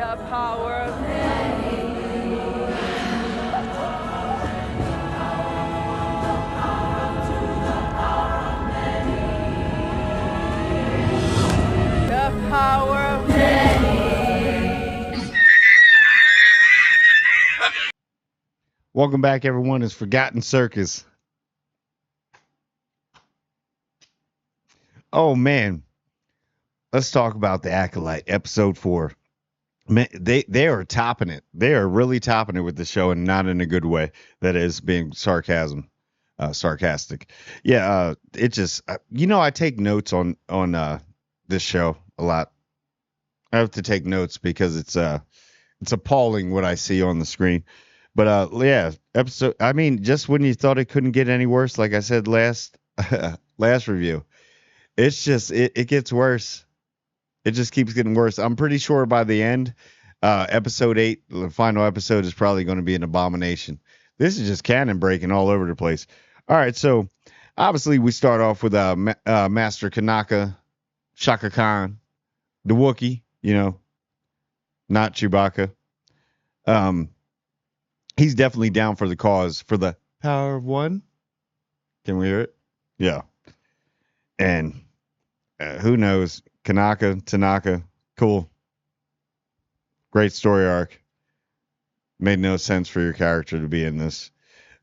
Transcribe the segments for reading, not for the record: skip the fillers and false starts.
The power of the power of Welcome back, everyone. It's Forgotten Circus. Oh man, let's talk about the Acolyte, episode 4. Man, they are topping it. They are really topping it with the show, and not in a good way. That is being sarcastic. Yeah, it just I take notes on this show a lot. I have to take notes because it's appalling what I see on the screen. But yeah, episode. I mean, just when you thought it couldn't get any worse, like I said last last review, it's just it gets worse. It just keeps getting worse. I'm pretty sure by the end, episode 8, the final episode, is probably going to be an abomination. This is just canon breaking all over the place. All right, so obviously we start off with Master Kanaka, Shaka Khan, the Wookiee, not Chewbacca. He's definitely down for the cause, for the power of one. Can we hear it? Yeah. And who knows? Tanaka, cool. Great story arc. Made no sense for your character to be in this.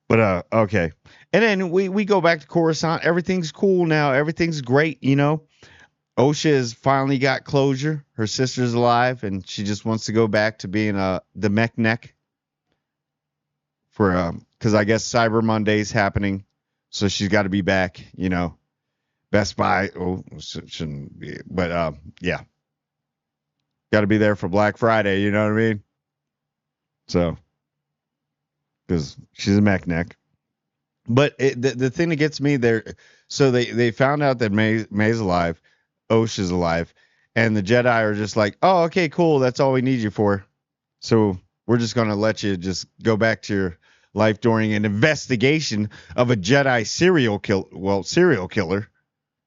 But okay. And then we go back to Coruscant. Everything's cool now. Everything's great, Osha has finally got closure. Her sister's alive, and she just wants to go back to being the mech neck. Because I guess Cyber Monday's happening, so she's got to be back. Best Buy. Oh, shouldn't be, but yeah, got to be there for Black Friday. You know what I mean? So, because she's a mech neck. But the thing that gets me there, so they found out that May's alive, Osha's alive, and the Jedi are just like, oh, okay, cool, that's all we need you for. So we're just gonna let you just go back to your life during an investigation of a Jedi serial killer,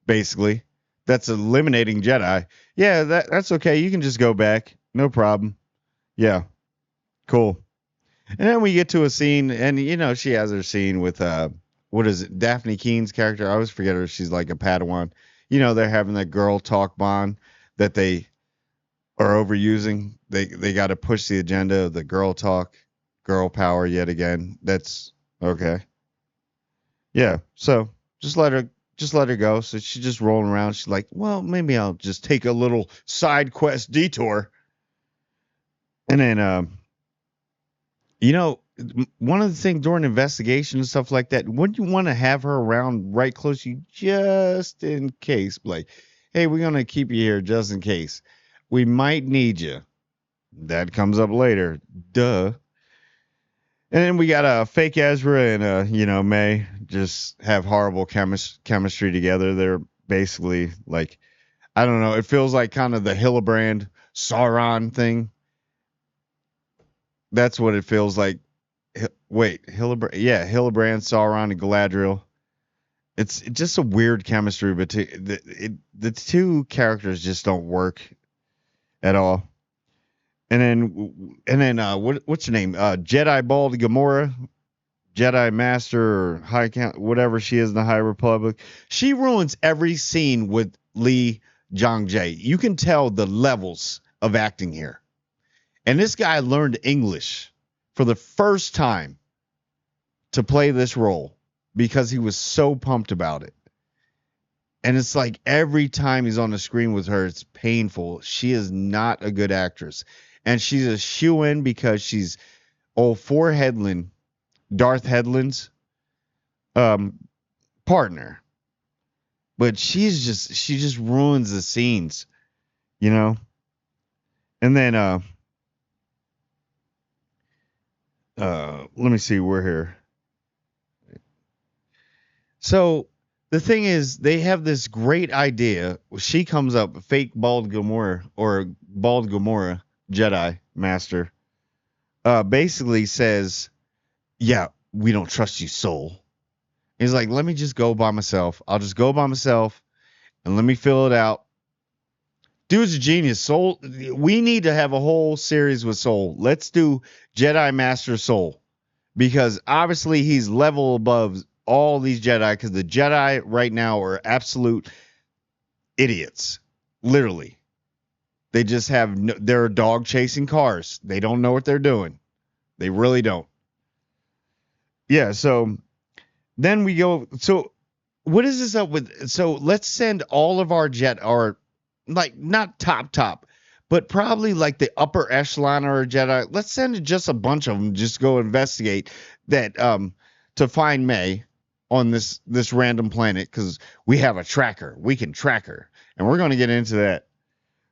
basically. That's eliminating Jedi. Yeah, that's okay. You can just go back. No problem. Yeah. Cool. And then we get to a scene, and she has her scene with what is it? Daphne Keene's character. I always forget her. She's like a Padawan. They're having that girl talk bond that they are overusing. They got to push the agenda of the girl talk, girl power yet again. That's okay. Yeah. So just let her go. So she's just rolling around. She's like, well, maybe I'll just take a little side quest detour. And then, one of the things during investigation and stuff like that, wouldn't you want to have her around right close to you just in case? Like, hey, we're going to keep you here just in case. We might need you. That comes up later. Duh. And then we got a fake Ezra and May just have horrible chemistry together. They're basically like, I don't know. It feels like kind of the Hillebrand Sauron thing. That's what it feels like. Wait, Hillebrand, Sauron, and Galadriel. It's just a weird chemistry, but the two characters just don't work at all. And then what's your name? Jedi Bald Gamora, Jedi Master or High Count, whatever she is in the High Republic. She ruins every scene with Lee Jong-jae. You can tell the levels of acting here. And this guy learned English for the first time to play this role because he was so pumped about it. And it's like every time he's on the screen with her, it's painful. She is not a good actress. And she's a shoo-in because she's for Headland, Darth Headland's partner. But she just ruins the scenes, And then let me see, we're here. So the thing is, they have this great idea. She comes up, fake Bald Gamora Jedi Master, basically says, yeah, we don't trust you, soul. He's like, let me just go by myself. I'll just go by myself and let me fill it out. Dude's a genius. Soul. We need to have a whole series with Soul. Let's do Jedi Master Soul because obviously he's level above all these Jedi because the Jedi right now are absolute idiots. Literally, they just have they're a dog chasing cars. They don't know what they're doing. They really don't. Yeah. So then we go. So what is this up with? So let's send all of our like not top, but probably like the upper echelon or Jedi. Let's send just a bunch of them. Just go investigate that to find May on this random planet because we have a tracker. We can track her, and we're going to get into that.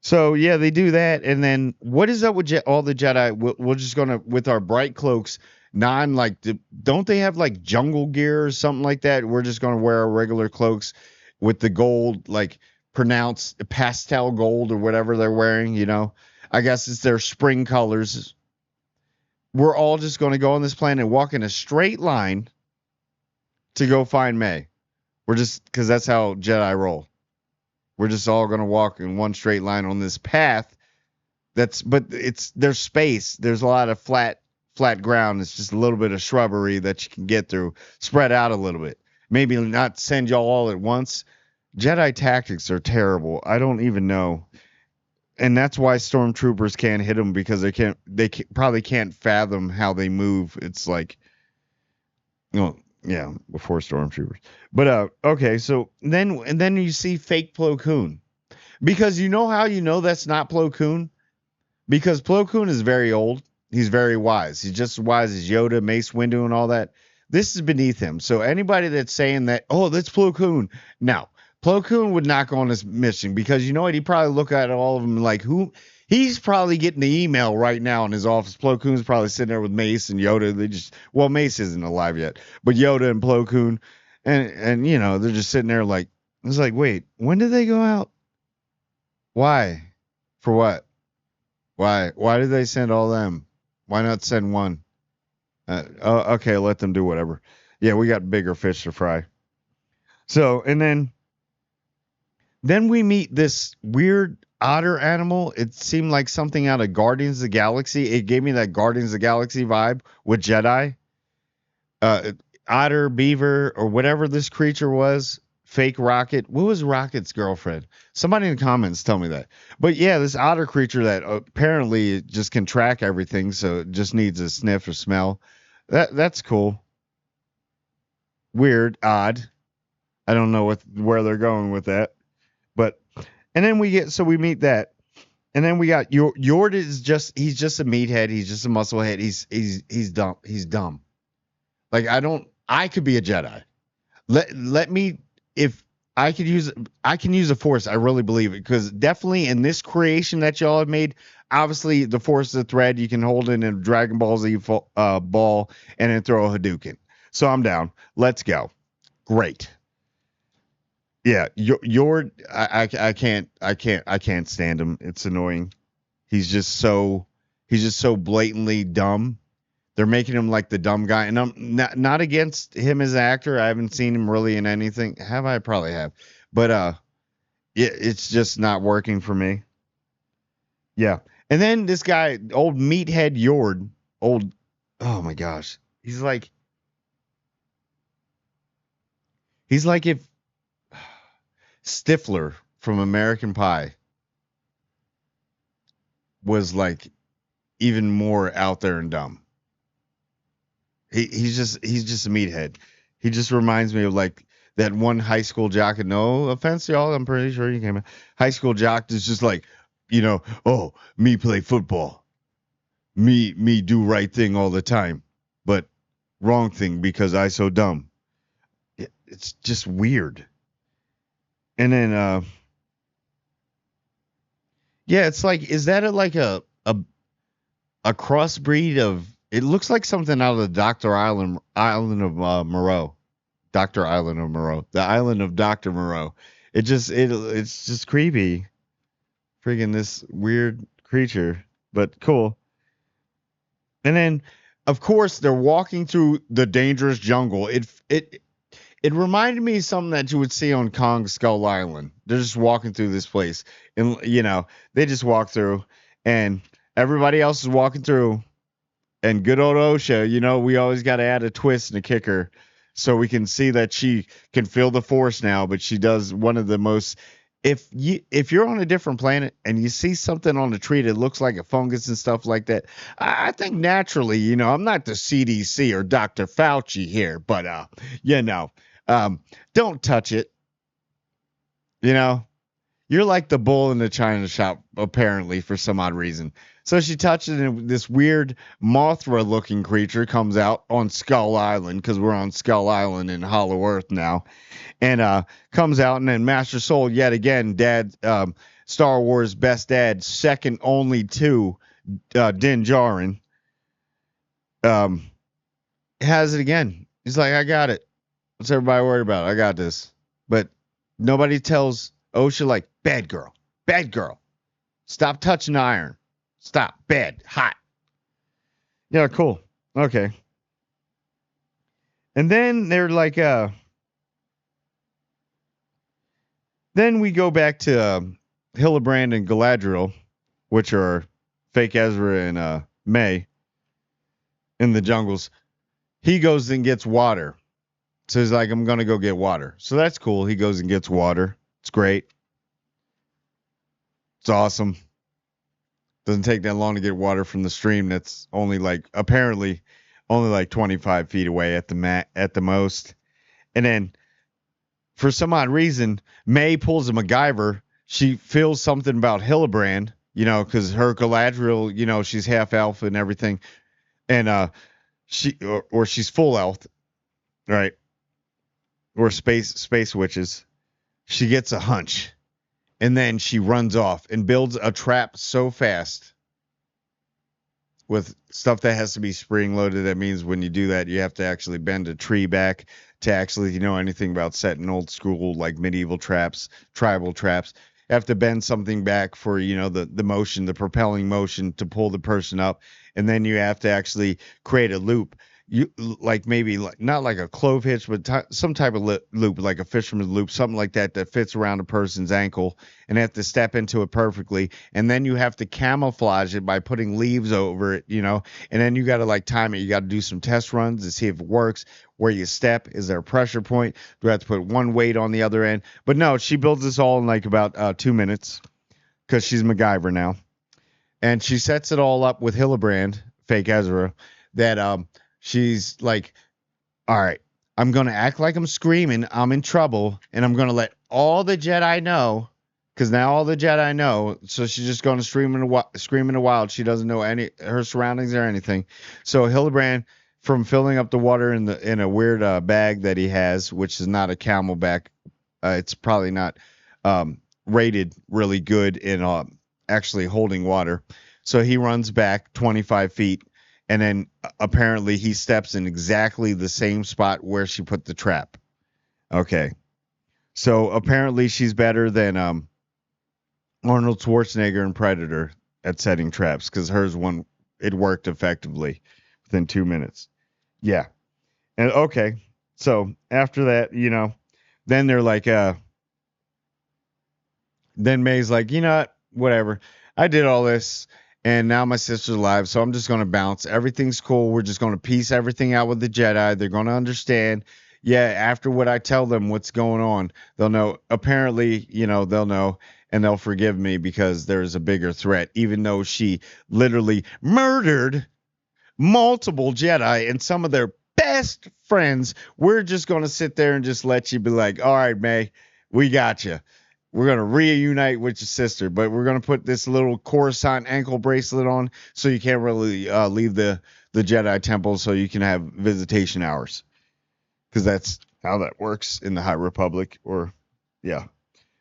So yeah, they do that, and then what is up with all the Jedi? We're just gonna with our bright cloaks, don't they have like jungle gear or something like that? We're just gonna wear our regular cloaks with the gold, like pronounced pastel gold or whatever they're wearing. I guess it's their spring colors. We're all just gonna go on this planet and walk in a straight line to go find May. We're just because that's how Jedi roll. We're just all going to walk in one straight line on this path. But there's space. There's a lot of flat ground. It's just a little bit of shrubbery that you can get through. Spread out a little bit. Maybe not send y'all all at once. Jedi tactics are terrible. I don't even know. And that's why stormtroopers can't hit them because probably can't fathom how they move. It's like, yeah, before stormtroopers. But okay, so then you see fake Plo Koon. Because you know how you know that's not Plo Koon? Because Plo Koon is very old. He's very wise. He's just as wise as Yoda, Mace Windu, and all that. This is beneath him. So anybody that's saying that, oh, that's Plo Koon. No. Plo Koon would not go on this mission because you know what? He'd probably look at all of them like, who? He's probably getting the email right now in his office. Plo Koon's probably sitting there with Mace and Yoda. Mace isn't alive yet, but Yoda and Plo Koon, and they're just sitting there like, it's like, wait, when did they go out? Why? For what? Why? Why did they send all them? Why not send one? Okay, let them do whatever. Yeah, we got bigger fish to fry. So, and then we meet this weird otter animal. It seemed like something out of Guardians of the Galaxy. It gave me that Guardians of the Galaxy vibe with Jedi. Otter, beaver, or whatever this creature was. Fake Rocket. What was Rocket's girlfriend? Somebody in the comments tell me that. But yeah, this otter creature that apparently just can track everything, so it just needs a sniff or smell. That's cool. Weird, odd. I don't know where they're going with that. But and then we meet that. And then we got Yord he's just a meathead, he's just a musclehead. He's dumb. He's dumb. Like I could be a Jedi. Let me if I can use the Force. I really believe it because definitely in this creation that y'all have made, obviously the Force is a thread. You can hold it in a Dragon Ball Z ball and then throw a Hadouken. So I'm down. Let's go. Great. Yeah, I can't stand him. It's annoying. He's just so blatantly dumb. They're making him like the dumb guy, and I'm not against him as an actor. I haven't seen him really in anything. Have I? Probably have, but it's just not working for me. Yeah, and then this guy, old meathead Yord, oh my gosh, he's like if Stifler from American Pie was like even more out there and dumb. He's just a meathead. He just reminds me of like that one high school jock. And no offense, y'all, I'm pretty sure you came. High school jock is just like, oh, me play football, me do right thing all the time, but wrong thing because I so dumb. It's just weird. And then yeah, it's like, is that a crossbreed of? It looks like something out of the Island of Moreau. Dr. Island of Moreau. The island of Dr. Moreau. It's just creepy. Freaking this weird creature. But cool. And then of course they're walking through the dangerous jungle. It It reminded me of something that you would see on Kong Skull Island. They're just walking through this place, and they just walk through, and everybody else is walking through, and good old OSHA, we always got to add a twist and a kicker, so we can see that she can feel the force now. But she does one of the most. If you're on a different planet and you see something on a tree that looks like a fungus and stuff like that, I think naturally, I'm not the CDC or Dr. Fauci here, but don't touch it. You're like the bull in the china shop, apparently, for some odd reason. So she touches it, and this weird Mothra-looking creature comes out on Skull Island, because we're on Skull Island in Hollow Earth now, and comes out, and then Master Soul, yet again, Dad, Star Wars best dad, second only to Din Djarin, has it again. He's like, I got it. What's everybody worried about? I got this. But nobody tells OSHA, like, bad girl, stop touching iron. Stop. Bad. Hot. Yeah, cool. Okay. And then they're like, then we go back to Hillebrand and Galadriel, which are fake Ezra and May in the jungles. He goes and gets water. So he's like, I'm going to go get water. So that's cool. He goes and gets water. It's great. It's awesome. Doesn't take that long to get water from the stream that's apparently only like 25 feet away at the most. And then for some odd reason, May pulls a MacGyver. She feels something about Hillebrand, because her Galadriel, she's half elf and everything. And or she's full elf, right? Or space witches. She gets a hunch. And then she runs off and builds a trap so fast with stuff that has to be spring loaded. That means when you do that, you have to actually bend a tree back to actually know anything about setting old school, like medieval traps, tribal traps. You have to bend something back for, the motion, the propelling motion to pull the person up. And then you have to actually create a loop. You maybe not like a clove hitch, but some type of loop, like a fisherman's loop, something like that fits around a person's ankle, and have to step into it perfectly. And then you have to camouflage it by putting leaves over it, and then you got to time it. You got to do some test runs to see if it works. Where you step, is there a pressure point? Do I have to put one weight on the other end? But no, she builds this all in about 2 minutes, because she's MacGyver now, and she sets it all up with Hillebrand, fake Ezra, that she's like, all right, I'm going to act like I'm screaming. I'm in trouble. And I'm going to let all the Jedi know, because now all the Jedi know. So she's just going to scream in the wild. She doesn't know her surroundings or anything. So Hillebrand, from filling up the water in a weird bag that he has, which is not a Camelback. It's probably not rated really good in actually holding water. So he runs back 25 feet. And then apparently he steps in exactly the same spot where she put the trap. Okay. So apparently she's better than Arnold Schwarzenegger in Predator at setting traps, because it worked effectively within 2 minutes. Yeah. And okay. So after that, then they're like, then May's like, whatever. I did all this. And now my sister's alive, so I'm just going to bounce. Everything's cool. We're just going to piece everything out with the Jedi. They're going to understand. Yeah, after what I tell them what's going on, they'll know. Apparently, they'll know, and they'll forgive me because there's a bigger threat, even though she literally murdered multiple Jedi and some of their best friends. We're just going to sit there and just let you be like, all right, May, we got you. We're going to reunite with your sister, but we're going to put this little Coruscant ankle bracelet on so you can't really leave the Jedi Temple, so you can have visitation hours. Because that's how that works in the High Republic. Yeah.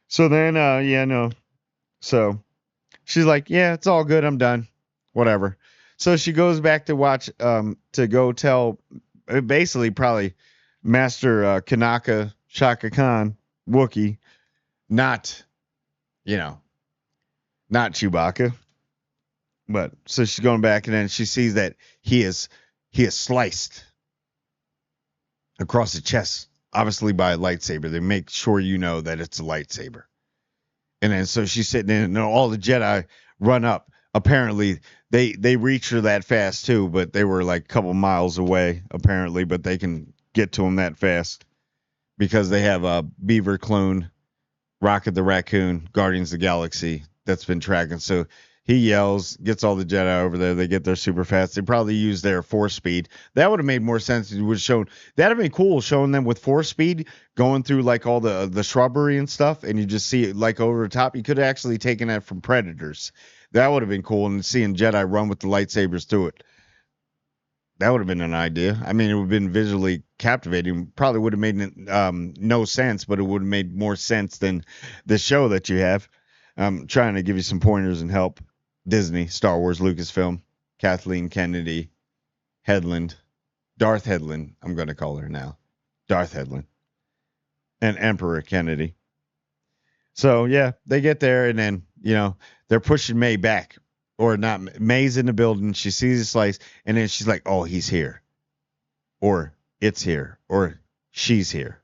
So then, no. So she's like, yeah, it's all good. I'm done. Whatever. So she goes back to watch, to go tell, basically probably Master Kanaka Shaka Khan, Wookiee, not Chewbacca. But so she's going back, and then she sees that he is sliced across the chest obviously by a lightsaber. They make sure you know that it's a lightsaber. And then so she's sitting in, and all the Jedi run up. Apparently, they reach her that fast too, but they were like a couple miles away apparently, but they can get to them that fast because they have a Beaver clone, Rocket the Raccoon, Guardians of the Galaxy that's been tracking. So he yells, gets all the Jedi over there. They get there super fast. They probably use their force speed. That would have made more sense. It would have shown that'd have been cool showing them with force speed going through like all the shrubbery and stuff, and you just see it like over the top. You could have actually taken that from Predators. That would have been cool, and seeing Jedi run with the lightsabers through it. That would have been an idea. I mean, it would have been visually captivating. Probably would have made no sense, but it would have made more sense than the show that you have. I'm trying to give you some pointers and help. Disney, Star Wars, Lucasfilm, Kathleen Kennedy, Headland, Darth Headland, I'm going to call her now. Darth Headland. And Emperor Kennedy. So, yeah, they get there, and then, they're pushing May back. Or not, May's in the building, she sees a slice, and then she's like, oh, he's here. Or it's here. Or she's here.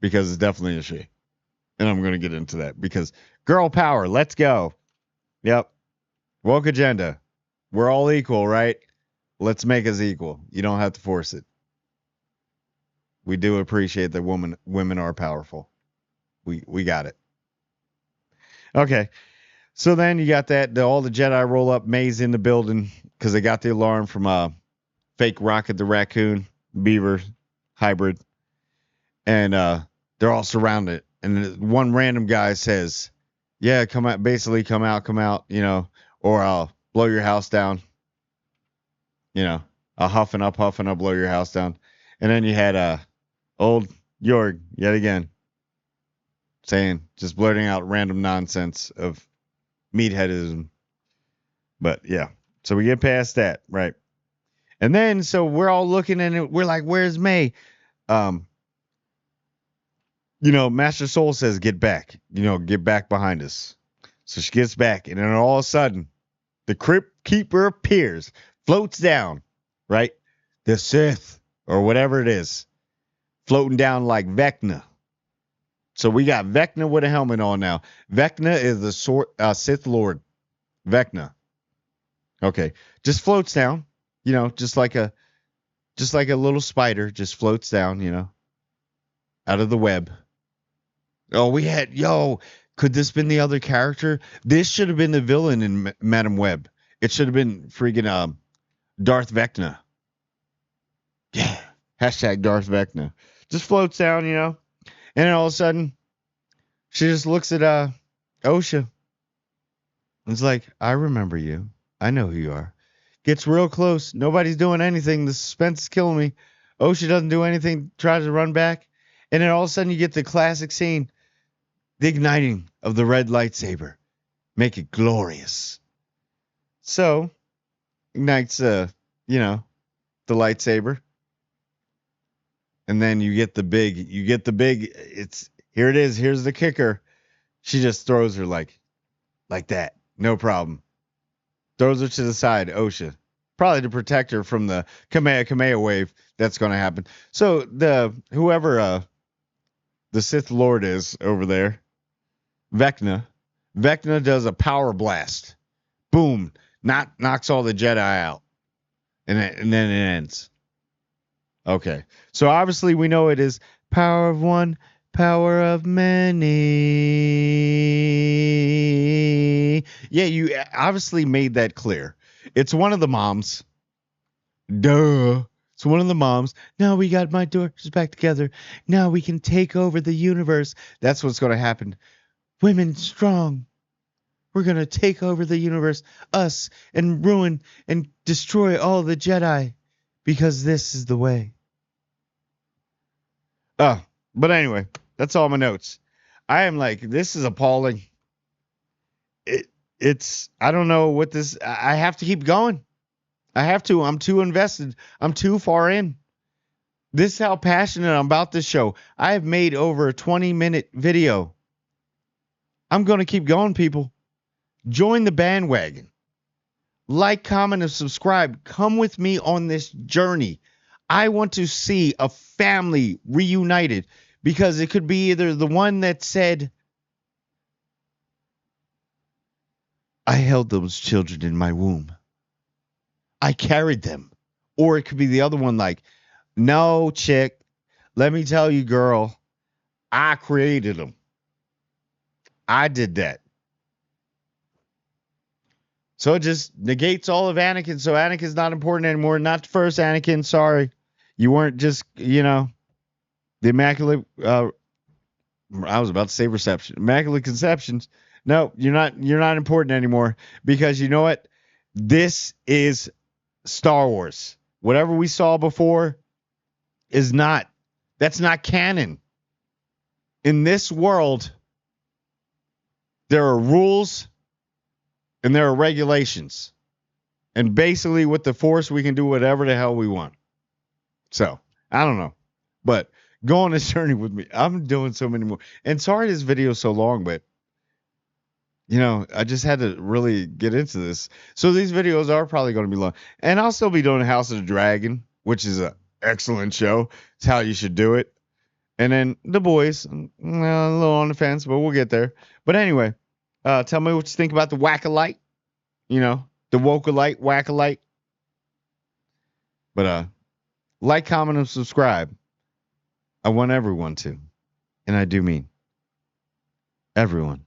Because it's definitely a she. And I'm going to get into that, because girl power, let's go. Yep. Woke agenda. We're all equal, right? Let's make us equal. You don't have to force it. We do appreciate that women are powerful. We got it. Okay. So then you got that. All the Jedi roll up. May's in the building because they got the alarm from fake Rocket the Raccoon, Beaver hybrid. And they're all surrounded. And one random guy says, yeah, come out, or I'll blow your house down. I'll huffing up, blow your house down. And then you had old Yorg yet again just blurting out random nonsense of meatheadism. But yeah, so we get past that, right? And then so we're all looking at it. We're like, where's May? Master Soul says, get back. Get back behind us. So she gets back, and then all of a sudden, the Crypt Keeper appears, floats down, right? The Sith, or whatever it is, floating down like Vecna. So we got Vecna with a helmet on now. Vecna is the Sith Lord. Vecna. Okay. Just floats down, just like a little spider, just floats down, out of the web. Oh, could this been the other character? This should have been the villain in Madam Web. It should have been freaking Darth Vecna. Yeah. Hashtag Darth Vecna. Just floats down, And then all of a sudden, she just looks at Osha. And it's like, I remember you. I know who you are. Gets real close. Nobody's doing anything. The suspense is killing me. Osha doesn't do anything. Tries to run back. And then all of a sudden, you get the classic scene. The igniting of the red lightsaber. Make it glorious. So, ignites, the lightsaber. And then you get the big, here it is. Here's the kicker. She just throws her like that. No problem. Throws her to the side, Osha. Probably to protect her from the Kamehameha wave that's going to happen. So whoever the Sith Lord is over there, Vecna does a power blast. Boom. Knocks all the Jedi out. And then it ends. Okay. So obviously we know it is power of one, power of many. Yeah, you obviously made that clear. It's one of the moms. Duh. It's one of the moms. Now we got my daughters back together. Now we can take over the universe. That's what's going to happen. Women strong. We're going to take over the universe, us, and ruin and destroy all the Jedi. Because this is the way. Oh, but anyway, that's all my notes. I am like, this is appalling. It's, I don't know what this, I have to keep going. I have to. I'm too invested. I'm too far in. This is how passionate I'm about this show. I have made over a 20-minute video. I'm going to keep going, people. Join the bandwagon. Like, comment, and subscribe. Come with me on this journey. I want to see a family reunited. because it could be either the one that said, I held those children in my womb. I carried them. Or it could be the other one like, no, chick, let me tell you, girl, I created them. I did that. So it just negates all of Anakin. So Anakin's not important anymore. Not the first Anakin. Sorry. You weren't just, the Immaculate, I was about to say reception. Immaculate Conceptions. No, you're not important anymore because you know what? This is Star Wars. Whatever we saw before that's not canon. In this world, there are rules and there are regulations. And basically with the Force, we can do whatever the hell we want. So, I don't know. But go on this journey with me. I'm doing so many more. And sorry this video is so long, but I just had to really get into this. So these videos are probably going to be long. And I'll still be doing House of the Dragon, which is an excellent show. It's how you should do it. And then The Boys, a little on the fence, but we'll get there. But anyway, tell me what you think about the Acolyte. The Wokalite, Wackalite. But like, comment, and subscribe. I want everyone to. And I do mean everyone.